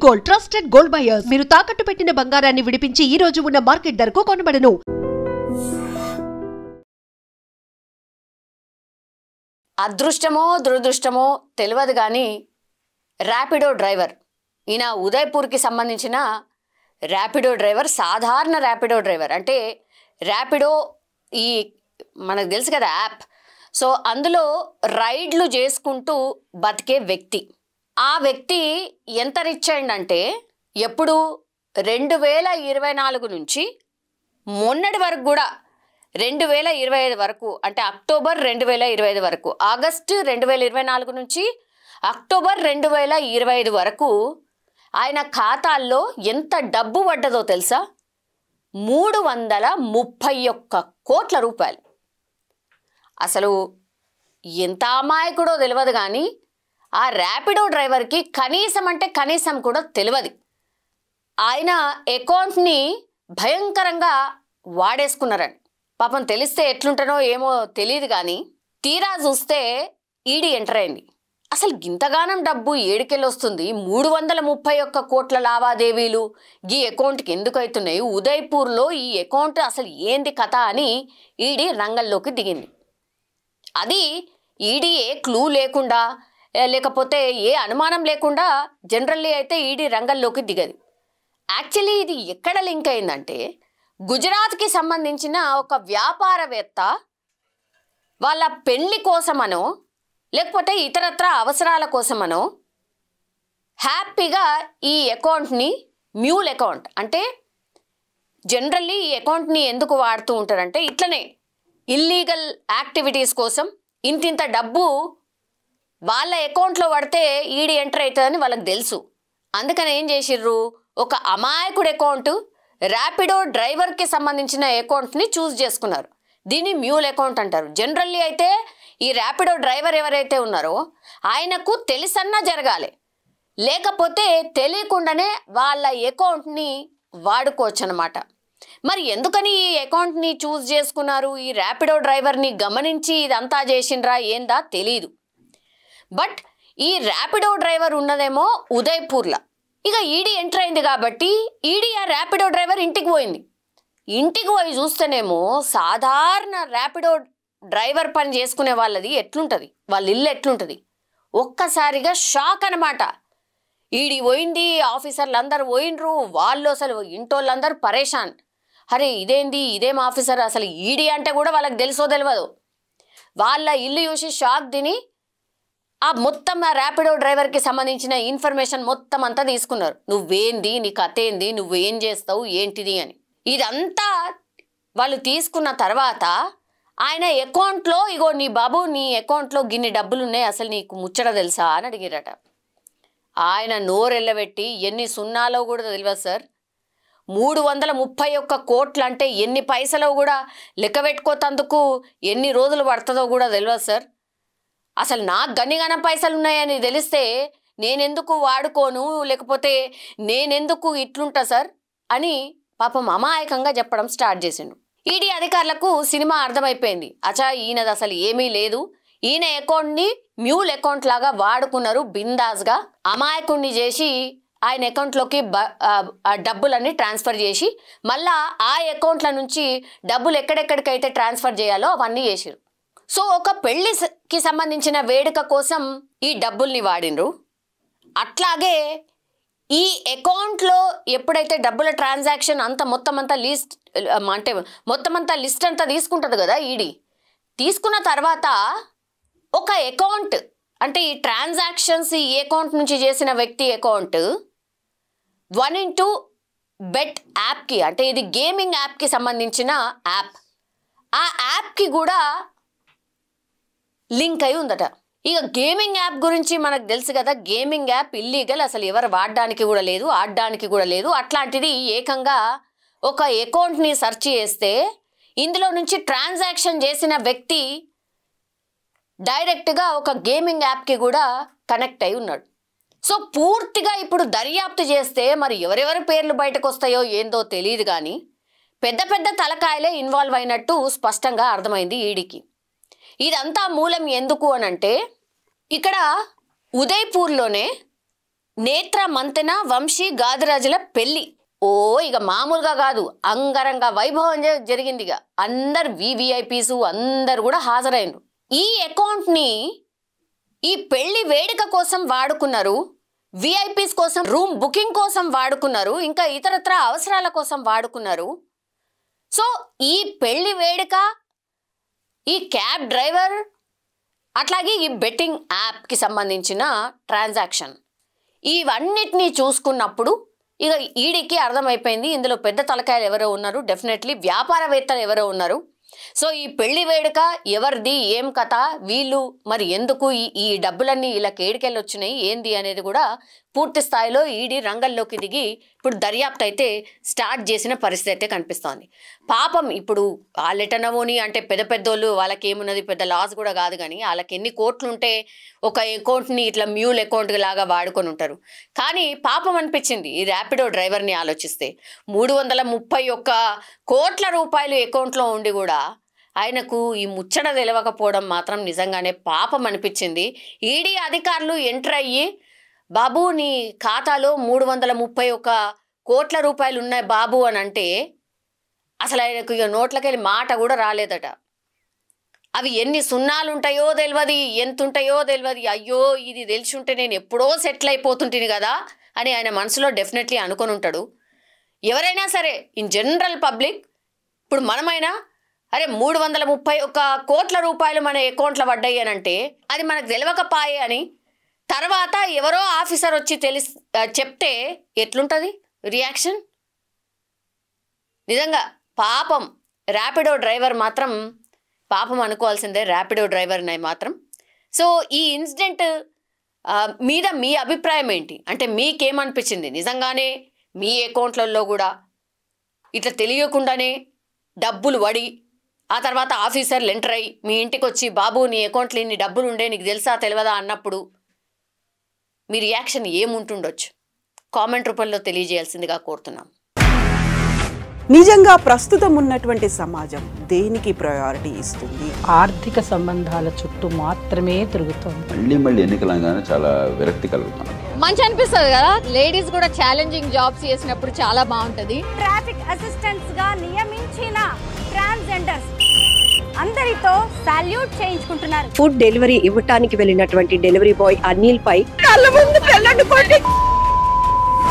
Gold trusted gold buyers మీరు తాకట్టు పెట్టిన బంగారాన్ని విడిపించి ఈ రోజు ఉన్న మార్కెట్ ధరకు కొనబడను. అదృష్టమో దురదృష్టమో తెలియదు కానీ ర్యాపిడో డ్రైవర్ ఈయన ఉదయపూర్కి సంబంధించిన ర్యాపిడో డ్రైవర్, సాధారణ ర్యాపిడో డ్రైవర్. అంటే ర్యాపిడో ఈ మనకు తెలుసు కదా యాప్. సో అందులో రైడ్లు చేసుకుంటూ బతికే వ్యక్తి. ఆ వ్యక్తి ఎంత రిచ్ అయిందంటే ఎప్పుడు 2024 నుంచి మొన్నటి వరకు కూడా 2025 వరకు, అంటే అక్టోబర్ 2025 వరకు, ఆగస్టు 2024 నుంచి అక్టోబర్ 2025 వరకు ఆయన ఖాతాల్లో ఎంత డబ్బు పడ్డదో తెలుసా? 331 కోట్ల రూపాయలు. అసలు ఎంత అమాయకుడో తెలియదు కానీ ఆ ర్యాపిడో డ్రైవర్కి కనీసం అంటే కనీసం కూడా తెలియదు. ఆయన అకౌంట్ని భయంకరంగా వాడేసుకున్నారని. పాపం తెలిస్తే ఎట్లుంటానో ఏమో తెలియదు కానీ తీరా చూస్తే ఈడీ ఎంటర్ అయింది. అసలు గింతగానం డబ్బు ఏడుకెళ్ళి వస్తుంది? 331 కోట్ల లావాదేవీలు ఈ అకౌంట్కి ఎందుకు అవుతున్నాయి? ఉదయ్పూర్లో ఈ అకౌంట్ అసలు ఏంది కథ అని ఈడీ రంగంలోకి దిగింది. అది ఈడీ ఏ క్లూ లేకుండా, లేకపోతే ఏ అనుమానం లేకుండా జనరల్లీ అయితే ఈడీ రంగంలోకి దిగదు. యాక్చువల్లీ ఇది ఎక్కడ లింక్ అయిందంటే గుజరాత్కి సంబంధించిన ఒక వ్యాపారవేత్త వాళ్ళ పెళ్లి కోసమనో లేకపోతే ఇతరత్ర అవసరాల కోసమనో హ్యాపీగా ఈ అకౌంట్ని మ్యూల్ అకౌంట్, అంటే జనరల్లీ ఈ అకౌంట్ని ఎందుకు వాడుతూ ఉంటారంటే ఇట్లనే ఇల్లీగల్ యాక్టివిటీస్ కోసం ఇంతింత డబ్బు వాళ్ళ అకౌంట్లో పడితే ఈడీ ఎంటర్ అవుతుందని వాళ్ళకి తెలుసు. అందుకని ఏం చేసిర్రు, ఒక అమాయకుడు అకౌంట్, ర్యాపిడో డ్రైవర్కి సంబంధించిన అకౌంట్ని చూస్ చేసుకున్నారు. దీన్ని మ్యూల్ అకౌంట్ అంటారు. జనరల్లీ అయితే ఈ ర్యాపిడో డ్రైవర్ ఎవరైతే ఉన్నారో ఆయనకు తెలిసన్నా జరగాలి, లేకపోతే తెలియకుండానే వాళ్ళ అకౌంట్ని వాడుకోవచ్చు అన్నమాట. మరి ఎందుకని ఈ అకౌంట్ని చూస్ చేసుకున్నారు? ఈ ర్యాపిడో డ్రైవర్ని గమనించి ఇదంతా చేసిండ్రా ఏందా తెలీదు. బట్ ఈ ర్యాపిడో డ్రైవర్ ఉన్నదేమో ఉదయ్పూర్లో. ఇక ఈడీ ఎంటర్ అయింది కాబట్టి ఈడీ ఆ ర్యాపిడో డ్రైవర్ ఇంటికి పోయింది. ఇంటికి పోయి చూస్తేనేమో సాధారణ ర్యాపిడో డ్రైవర్ పని చేసుకునే వాళ్ళది ఎట్లుంటుంది, వాళ్ళ ఇల్లు ఎట్లుంటుంది, ఒక్కసారిగా షాక్ అనమాట. ఈడీ పోయింది, ఆఫీసర్లు అందరూ పోయినరు, వాళ్ళు అసలు ఇంటోళ్ళందరూ పరేషాన్. అరే ఇదేంది, ఇదేం ఆఫీసర్, అసలు ఈడీ అంటే కూడా వాళ్ళకి తెలుసో తెలియదు. వాళ్ళ ఇల్లు చూసి షాక్ తిని ఆ మొత్తం ఆ ర్యాపిడో డ్రైవర్కి సంబంధించిన ఇన్ఫర్మేషన్ మొత్తం అంతా తీసుకున్నారు. నువ్వేంది, నీ కథ ఏంది, నువ్వు ఏం చేస్తావు, ఏంటిది అని. ఇదంతా వాళ్ళు తీసుకున్న తర్వాత ఆయన అకౌంట్లో, ఇగో నీ బాబు నీ అకౌంట్లో గిన్ని డబ్బులు ఉన్నాయి, అసలు నీకు ముచ్చట తెలుసా అని అడిగిరట. ఆయన నోరెళ్ళబెట్టి ఎన్ని సున్నాలో కూడా తెలియదు సార్, 331 కోట్లు అంటే ఎన్ని పైసలో కూడా లెక్క పెట్టుకోతందుకు ఎన్ని రోజులు పడుతుందో కూడా తెలియదు సార్. అసలు నాకు గనిగనం పైసలు ఉన్నాయని తెలిస్తే నేనెందుకు వాడుకోను, లేకపోతే నేనెందుకు ఇట్లుంటా సార్ అని పాపం అమాయకంగా చెప్పడం స్టార్ట్ చేసిండు. ఈడీ అధికారులకు సినిమా అర్థమైపోయింది. అచ్చా ఈయనది అసలు ఏమీ లేదు, ఈయన అకౌంట్ని మ్యూల్ అకౌంట్ లాగా వాడుకున్నారు, బిందాస్గా అమాయకుడిని చేసి ఆయన అకౌంట్లోకి డబ్బులన్నీ ట్రాన్స్ఫర్ చేసి మళ్ళా ఆ అకౌంట్ల నుంచి డబ్బులు ఎక్కడెక్కడికైతే ట్రాన్స్ఫర్ చేయాలో అవన్నీ చేసిరు. సో ఒక పెళ్లికి సంబంధించిన వేడుక కోసం ఈ డబ్బుల్ని వాడినరు. అట్లాగే ఈ అకౌంట్లో ఎప్పుడైతే డబ్బుల ట్రాన్సాక్షన్ అంతా మొత్తం అంతా లిస్ట్, అంటే మొత్తం అంతా లిస్ట్ అంతా తీసుకుంటుంది కదా ఈడీ, తీసుకున్న తర్వాత ఒక అకౌంట్, అంటే ఈ ట్రాన్సాక్షన్స్ ఈ అకౌంట్ నుంచి చేసిన వ్యక్తి అకౌంట్ 1xBet యాప్కి, అంటే ఇది గేమింగ్ యాప్కి సంబంధించిన యాప్, ఆ యాప్కి కూడా లింక్ అయి ఉందట. ఇక గేమింగ్ యాప్ గురించి మనకు తెలుసు కదా, గేమింగ్ యాప్ ఇల్లీగల్, అసలు ఎవరు వాడడానికి కూడా లేదు, ఆడడానికి కూడా లేదు. అట్లాంటిది ఏకంగా ఒక అకౌంట్ని సెర్చ్ చేస్తే ఇందులో నుంచి ట్రాన్సాక్షన్ చేసిన వ్యక్తి డైరెక్ట్గా ఒక గేమింగ్ యాప్కి కూడా కనెక్ట్ అయి ఉన్నాడు. సో పూర్తిగా ఇప్పుడు దర్యాప్తు చేస్తే మరి ఎవరెవరి పేర్లు బయటకు వస్తాయో ఏందో తెలియదు కానీ పెద్ద పెద్ద తలకాయలే ఇన్వాల్వ్ అయినట్టు స్పష్టంగా అర్థమైంది ఈడీకి. ఇదంతా మూలం ఎందుకు అనంటే ఇక్కడ ఉదయ్పూర్లోనే నేత్ర మంతెన వంశీ గాదిరాజుల పెళ్లి ఇక మామూలుగా కాదు, అంగరంగ వైభవం జరిగింది. ఇక అందరు వివిఐపీస్ అందరు కూడా హాజరైనరు. ఈ అకౌంట్ని ఈ పెళ్లి వేడుక కోసం వాడుకున్నారు, విఐపీస్ కోసం రూమ్ బుకింగ్ కోసం వాడుకున్నారు, ఇంకా ఇతరత్ర అవసరాల కోసం వాడుకున్నారు. సో ఈ పెళ్లి వేడుక, ఈ క్యాబ్ డ్రైవర్, అట్లాగే ఈ బెట్టింగ్ యాప్కి సంబంధించిన ట్రాన్సాక్షన్, ఇవన్నిటినీ చూసుకున్నప్పుడు ఇక ఈడీకి అర్థమైపోయింది ఇందులో పెద్ద తలకాయలు ఎవరో ఉన్నారు, డెఫినెట్లీ వ్యాపారవేత్తలు ఎవరో ఉన్నారు. సో ఈ పెళ్లి వేడుక ఎవరిది, ఏం కథ, వీళ్ళు మరి ఎందుకు ఈ డబ్బులన్నీ ఇలా కేడికెళ్ళి వచ్చినాయి ఏంది అనేది కూడా పూర్తి స్థాయిలో ఈడీ రంగంలోకి దిగి ఇప్పుడు దర్యాప్తు అయితే స్టార్ట్ చేసిన పరిస్థితి అయితే కనిపిస్తోంది. పాపం ఇప్పుడు వాళ్ళెటనవోని అంటే పెద్దోళ్ళు వాళ్ళకి ఏమున్నది, పెద్ద లాస్ కూడా కాదు, కానీ వాళ్ళకి ఎన్ని కోట్లు ఉంటే ఒక అకౌంట్ని ఇట్లా మ్యూల్ అకౌంట్ లాగా వాడుకొని ఉంటారు. కానీ పాపం అనిపించింది ఈ ర్యాపిడో డ్రైవర్ని ఆలోచిస్తే. 331 కోట్ల రూపాయలు అకౌంట్లో ఉండి కూడా ఆయనకు ఈ ముచ్చట తెలవకపోవడం మాత్రం నిజంగానే పాపం అనిపించింది. ఈడీ అధికారులు ఎంటర్ అయ్యి, బాబు నీ ఖాతాలో 331 కోట్ల రూపాయలు ఉన్నాయి బాబు అని అంటే అసలు ఆయనకు ఇక నోట్లకెళ్ళి మాట కూడా రాలేదట. అవి ఎన్ని సున్నాలు ఉంటాయో తెలియదు, ఎంత ఉంటాయో తెలియదు. అయ్యో ఇది తెలిసి ఉంటే నేను ఎప్పుడో సెటిల్ అయిపోతుంటుంది కదా అని ఆయన మనసులో డెఫినెట్లీ అనుకొని ఉంటాడు. ఎవరైనా సరే ఇన్ జనరల్ పబ్లిక్, ఇప్పుడు మనమైనా అరే 331 కోట్ల రూపాయలు మన అకౌంట్లో పడ్డాయి అని అంటే అది మనకు తెలియకపాయే అని తర్వాత ఎవరో ఆఫీసర్ వచ్చి చెప్తే ఎట్లుంటుంది రియాక్షన్? నిజంగా పాపం ర్యాపిడో డ్రైవర్ మాత్రం పాపం అనుకోవాల్సిందే, ర్యాపిడో డ్రైవర్ని మాత్రం. సో ఈ ఇన్సిడెంట్ మీద మీ అభిప్రాయం ఏంటి? అంటే మీకేమనిపించింది? నిజంగానే మీ అకౌంట్లలో కూడా ఇట్లా తెలియకుండానే డబ్బులు వడి ఆ తర్వాత ఆఫీసర్లు ఎంటర్ అయ్యి మీ ఇంటికి వచ్చి బాబు నీ అకౌంట్లో ఇన్ని డబ్బులు ఉండే నీకు తెలుసా తెలియదా అన్నప్పుడు మీ రియాక్షన్ ఏముంటుండొచ్చు? కామెంట్ రూపంలో తెలియజేయాల్సిందిగా కోరుతున్నాం. నిజంగా ప్రస్తుతం ఉన్నటువంటి సమాజం దేనికి ప్రయారిటీ ఇస్తుంది? ఆర్థిక సంబంధాల చుట్టూ మాత్రమే తిరుగుతుంది. మళ్ళీ ఎన్నికలంగానే చాలా విరక్తి కలుగుతున్నాం. మంచి అనిపిస్తుంది కదా, లేడీస్ కూడా ఛాలెంజింగ్ జాబ్స్ చేసినప్పుడు చాలా బాగుంటది. ట్రాఫిక్ అసిస్టెంట్స్ గా నియమించిన ట్రాన్స్జెండర్స్ అందరితో సాల్యూట్ చేయించుకుంటున్నారు. ఫుడ్ డెలివరీ ఇవ్వటానికి వెళ్ళినటువంటి డెలివరీ బాయ్ అనిల్ పై కళ్ళ ముందు పెళ్ళండి